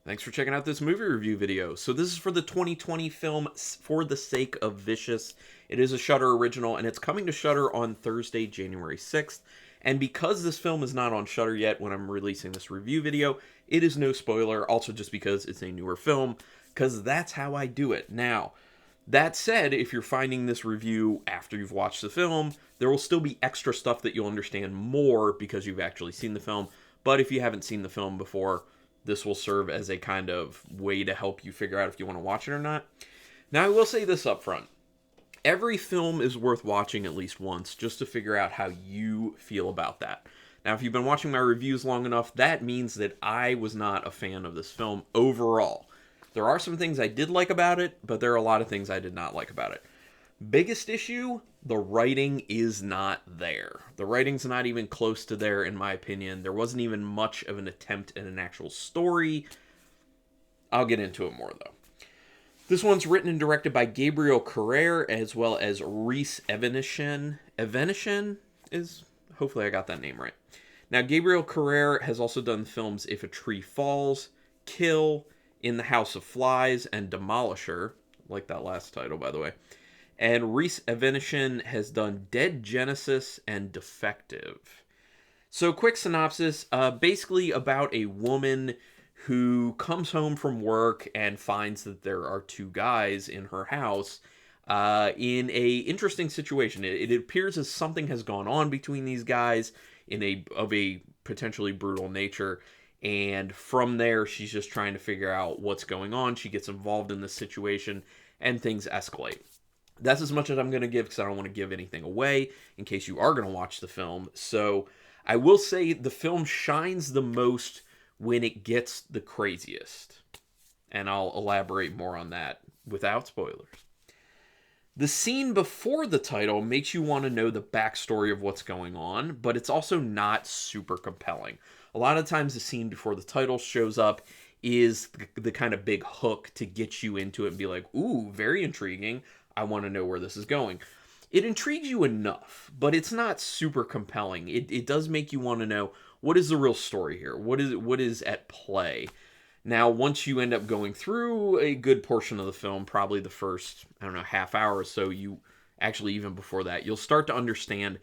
Thanks for checking out this movie review video. So this is for the 2020 film For the Sake of Vicious. It is a Shudder original, and it's coming to Shudder on Thursday, January 6th. And because this film is not on Shudder yet when I'm releasing this review video, it is no spoiler, also just because it's a newer film, because that's how I do it. Now, that said, if you're finding this review after you've watched the film, there will still be extra stuff that you'll understand more because you've actually seen the film. But if you haven't seen the film before, this will serve as a kind of way to help you figure out if you want to watch it or not. Now, I will say this up front. Every film is worth watching at least once just to figure out how you feel about that. Now, if you've been watching my reviews long enough, that means that I was not a fan of this film overall. There are some things I did like about it, but there are a lot of things I did not like about it. Biggest issue, the writing is not there. The writing's not even close to there, in my opinion. There wasn't even much of an attempt at an actual story. I'll get into it more, though. This one's written and directed by Gabriel as well as Reese Eveneshen. Eveneshen is... Hopefully I got that name right. Now, Gabriel has also done films If a Tree Falls, Kill, In the House of Flies, and Demolisher. I like that last title, by the way. And Reese Eveneshen has done Dead Genesis and Defective. So, quick synopsis, basically about a woman who comes home from work and finds that there are two guys in her house in a interesting situation. It appears as something has gone on between these guys of a potentially brutal nature. And from there, she's just trying to figure out what's going on. She gets involved in this situation and things escalate. That's as much as I'm going to give because I don't want to give anything away in case you are going to watch the film. So I will say the film shines the most when it gets the craziest. And I'll elaborate more on that without spoilers. The scene before the title makes you want to know the backstory of what's going on, but it's also not super compelling. A lot of times the scene before the title shows up is the kind of big hook to get you into it and be like, ooh, very intriguing. I want to know where this is going. It intrigues you enough, but it's not super compelling. It does make you want to know, what is the real story here? What is at play? Now, once you end up going through a good portion of the film, probably the first, half hour or so, even before that, you'll start to understand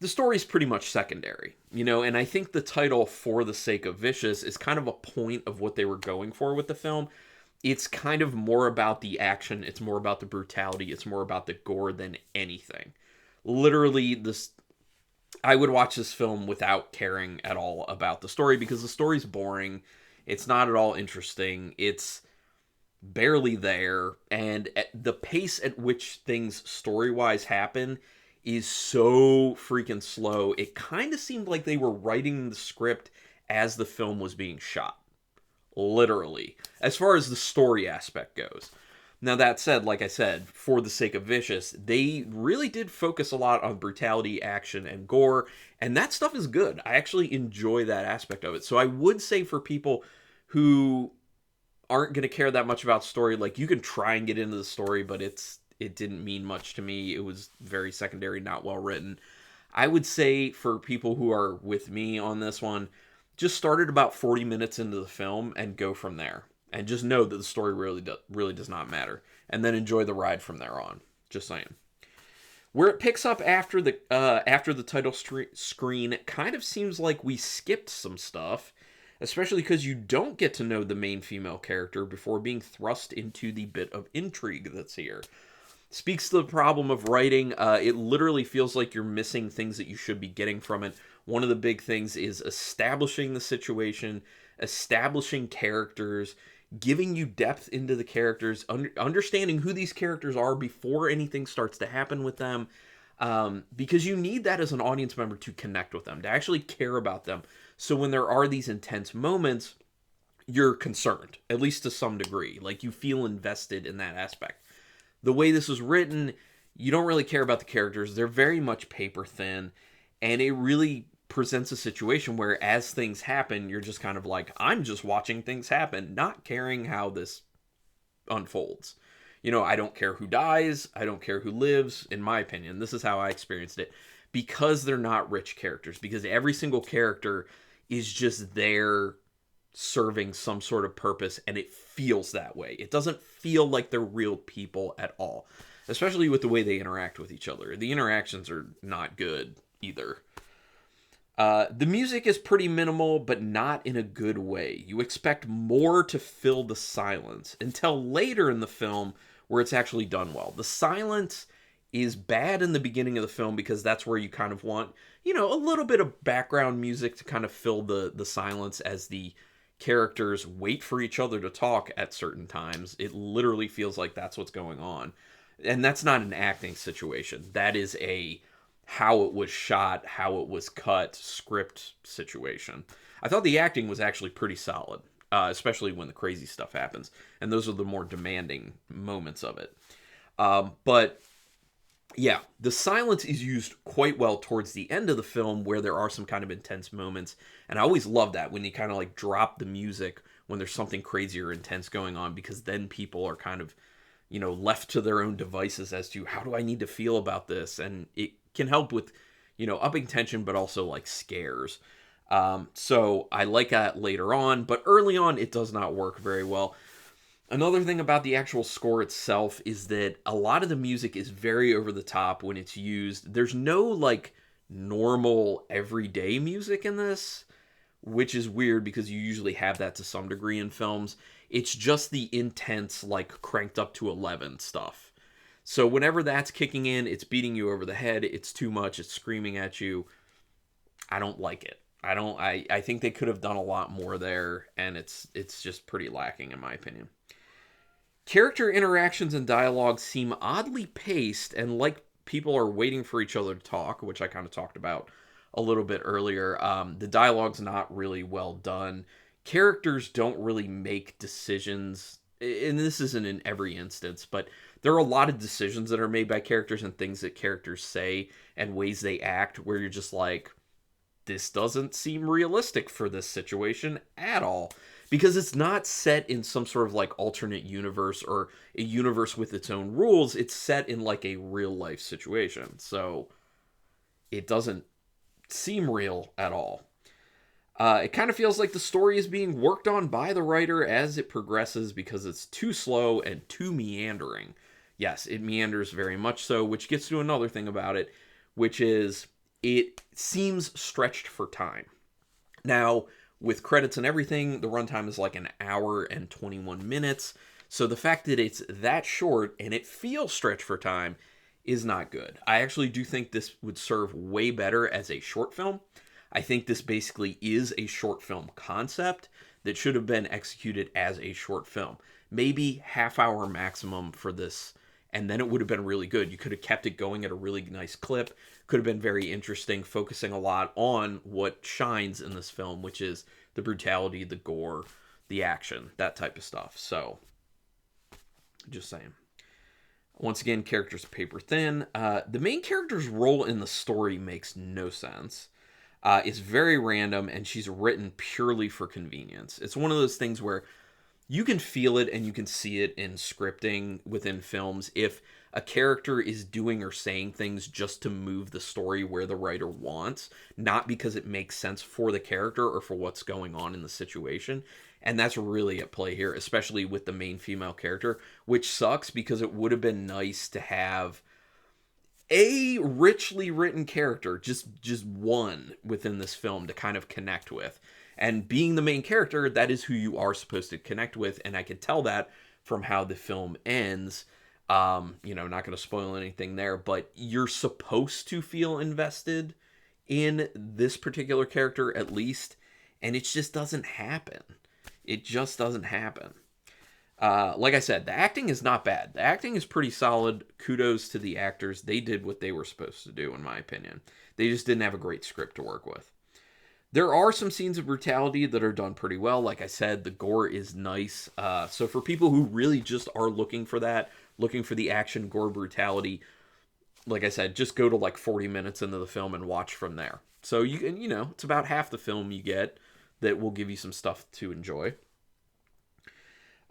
the story's pretty much secondary, and I think the title For the Sake of Vicious is kind of a point of what they were going for with the film. It's kind of more about the action, it's more about the brutality, it's more about the gore than anything. Literally, I would watch this film without caring at all about the story because the story's boring, it's not at all interesting, it's barely there, and at the pace at which things story-wise happen is so freaking slow. It kind of seemed like they were writing the script as the film was being shot. Literally. As far as the story aspect goes. Now, that said, like I said, For the Sake of Vicious, they really did focus a lot on brutality, action, and gore, and that stuff is good. I actually enjoy that aspect of it. So I would say for people who aren't going to care that much about story, like, you can try and get into the story, but it didn't mean much to me. It was very secondary, not well written. I would say for people who are with me on this one, just start at about 40 minutes into the film and go from there. And just know that the story really does not matter. And then enjoy the ride from there on. Just saying. Where it picks up after the title screen kind of seems like we skipped some stuff. Especially because you don't get to know the main female character before being thrust into the bit of intrigue that's here. Speaks to the problem of writing. It literally feels like you're missing things that you should be getting from it. One of the big things is establishing the situation, establishing characters, giving you depth into the characters, understanding who these characters are before anything starts to happen with them, because you need that as an audience member to connect with them, to actually care about them. So when there are these intense moments, you're concerned, at least to some degree. Like, you feel invested in that aspect. The way this is written, you don't really care about the characters. They're very much paper thin, and it really presents a situation where as things happen, you're just kind of like, I'm just watching things happen, not caring how this unfolds. I don't care who dies, I don't care who lives, in my opinion. This is how I experienced it. Because they're not rich characters, because every single character is just there serving some sort of purpose, and it feels that way. It doesn't feel like they're real people at all, especially with the way they interact with each other. The interactions are not good either. The music is pretty minimal, but not in a good way. You expect more to fill the silence until later in the film where it's actually done well. The silence is bad in the beginning of the film because that's where you kind of want, a little bit of background music to kind of fill the silence as the characters wait for each other to talk at certain times. It literally feels like that's what's going on. And that's not an acting situation. That is a how it was shot, how it was cut, script situation. I thought the acting was actually pretty solid, especially when the crazy stuff happens. And those are the more demanding moments of it. But yeah, the silence is used quite well towards the end of the film where there are some kind of intense moments. And I always love that when you kind of like drop the music when there's something crazy or intense going on, because then people are kind of, left to their own devices as to how do I need to feel about this. And it can help with, upping tension, but also like scares. So I like that later on, but early on it does not work very well. Another thing about the actual score itself is that a lot of the music is very over the top when it's used. There's no like normal everyday music in this, which is weird because you usually have that to some degree in films. It's just the intense, like cranked up to 11 stuff. So whenever that's kicking in, it's beating you over the head. It's too much. It's screaming at you. I don't like it. I think they could have done a lot more there, and it's just pretty lacking in my opinion. Character interactions and dialogue seem oddly paced and like people are waiting for each other to talk, which I kind of talked about a little bit earlier. The dialogue's not really well done. Characters don't really make decisions, and this isn't in every instance, but there are a lot of decisions that are made by characters and things that characters say and ways they act where you're just like, this doesn't seem realistic for this situation at all. Because it's not set in some sort of like alternate universe or a universe with its own rules. It's set in like a real life situation. So it doesn't seem real at all. It kind of feels like the story is being worked on by the writer as it progresses because it's too slow and too meandering. Yes, it meanders very much so, which gets to another thing about it, which is it seems stretched for time. Now, with credits and everything, the runtime is like an hour and 21 minutes. So the fact that it's that short and it feels stretched for time is not good. I actually do think this would serve way better as a short film. I think this basically is a short film concept that should have been executed as a short film. Maybe half hour maximum for this, and then it would have been really good. You could have kept it going at a really nice clip. Could have been very interesting, focusing a lot on what shines in this film, which is the brutality, the gore, the action, that type of stuff. So, just saying. Once again, characters are paper thin. The main character's role in the story makes no sense. It's very random, and she's written purely for convenience. It's one of those things where you can feel it and you can see it in scripting within films if a character is doing or saying things just to move the story where the writer wants, not because it makes sense for the character or for what's going on in the situation. And that's really at play here, especially with the main female character, which sucks because it would have been nice to have a richly written character, just one within this film to kind of connect with. And being the main character, that is who you are supposed to connect with, and I can tell that from how the film ends. Not going to spoil anything there, but you're supposed to feel invested in this particular character at least, and it just doesn't happen. It just doesn't happen. Like I said, the acting is not bad. The acting is pretty solid. Kudos to the actors. They did what they were supposed to do, in my opinion. They just didn't have a great script to work with. There are some scenes of brutality that are done pretty well. Like I said, the gore is nice. So for people who really just are looking for that, looking for the action, gore, brutality, like I said, just go to like 40 minutes into the film and watch from there. So you can, it's about half the film you get that will give you some stuff to enjoy.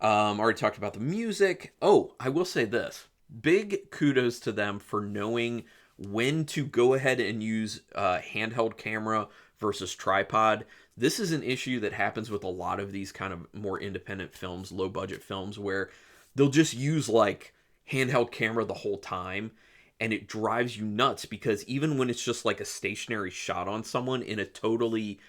Already talked about the music. Oh, I will say this. Big kudos to them for knowing when to go ahead and use handheld camera versus tripod. This is an issue that happens with a lot of these kind of more independent films, low budget films, where they'll just use like handheld camera the whole time, and it drives you nuts because even when it's just like a stationary shot on someone in a totally,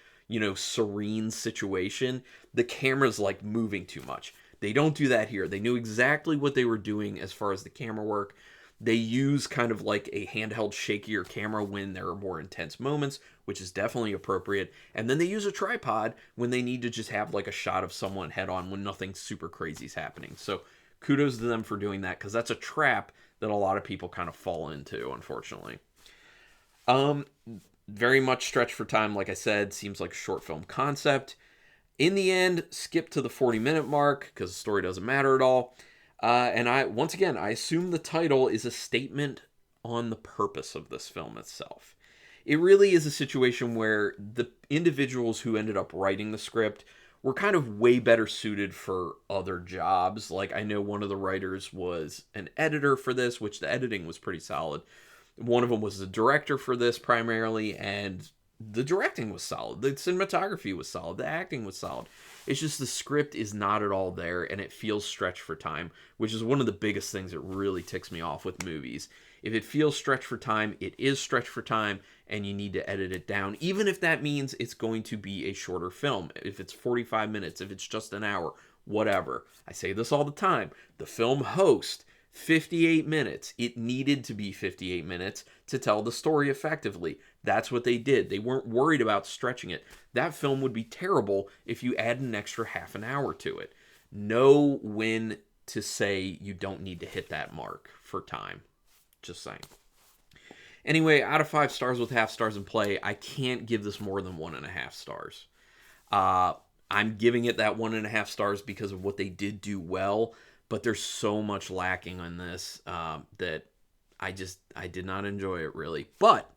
serene situation, the camera's like moving too much. They don't do that here. They knew exactly what they were doing as far as the camera work. They use kind of like a handheld, shakier camera when there are more intense moments, which is definitely appropriate. And then they use a tripod when they need to just have like a shot of someone head on when nothing super crazy is happening. So kudos to them for doing that, because that's a trap that a lot of people kind of fall into, unfortunately. Very much stretched for time, like I said. Seems like a short film concept. In the end, skip to the 40-minute mark because the story doesn't matter at all. And I assume the title is a statement on the purpose of this film itself. It really is a situation where the individuals who ended up writing the script were kind of way better suited for other jobs. Like, I know one of the writers was an editor for this, which the editing was pretty solid. One of them was the director for this primarily, and the directing was solid. The cinematography was solid. The acting was solid. It's just the script is not at all there, and it feels stretched for time, which is one of the biggest things that really ticks me off with movies. If it feels stretched for time, it is stretched for time, and you need to edit it down, even if that means it's going to be a shorter film. If it's 45 minutes, if it's just an hour, whatever. I say this all the time. The film Host, 58 minutes. It needed to be 58 minutes to tell the story effectively. That's what they did. They weren't worried about stretching it. That film would be terrible if you add an extra half an hour to it. Know when to say you don't need to hit that mark for time. Just saying. Anyway, out of 5 stars with half stars in play, I can't give this more than 1.5 stars. I'm giving it that 1.5 stars because of what they did do well, but there's so much lacking on this that I did not enjoy it really. But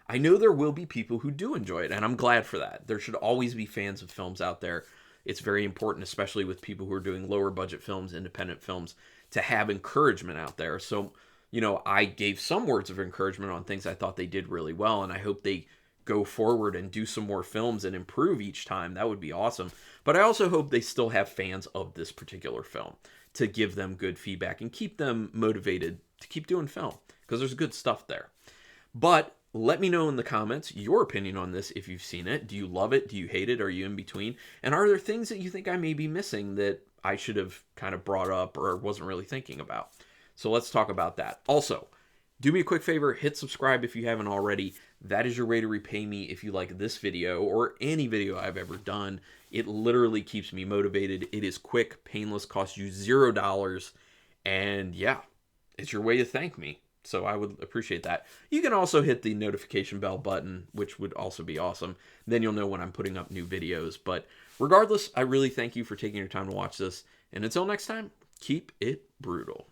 I know there will be people who do enjoy it, and I'm glad for that. There should always be fans of films out there. It's very important, especially with people who are doing lower budget films, independent films, to have encouragement out there. So, I gave some words of encouragement on things I thought they did really well, and I hope they go forward and do some more films and improve each time. That would be awesome. But I also hope they still have fans of this particular film to give them good feedback and keep them motivated to keep doing film, because there's good stuff there. But let me know in the comments your opinion on this if you've seen it. Do you love it? Do you hate it? Are you in between? And are there things that you think I may be missing that I should have kind of brought up or wasn't really thinking about? So let's talk about that. Also, do me a quick favor, hit subscribe if you haven't already. That is your way to repay me if you like this video or any video I've ever done. It literally keeps me motivated. It is quick, painless, costs you $0. And yeah, it's your way to thank me. So I would appreciate that. You can also hit the notification bell button, which would also be awesome. Then you'll know when I'm putting up new videos. But regardless, I really thank you for taking your time to watch this. And until next time, keep it brutal.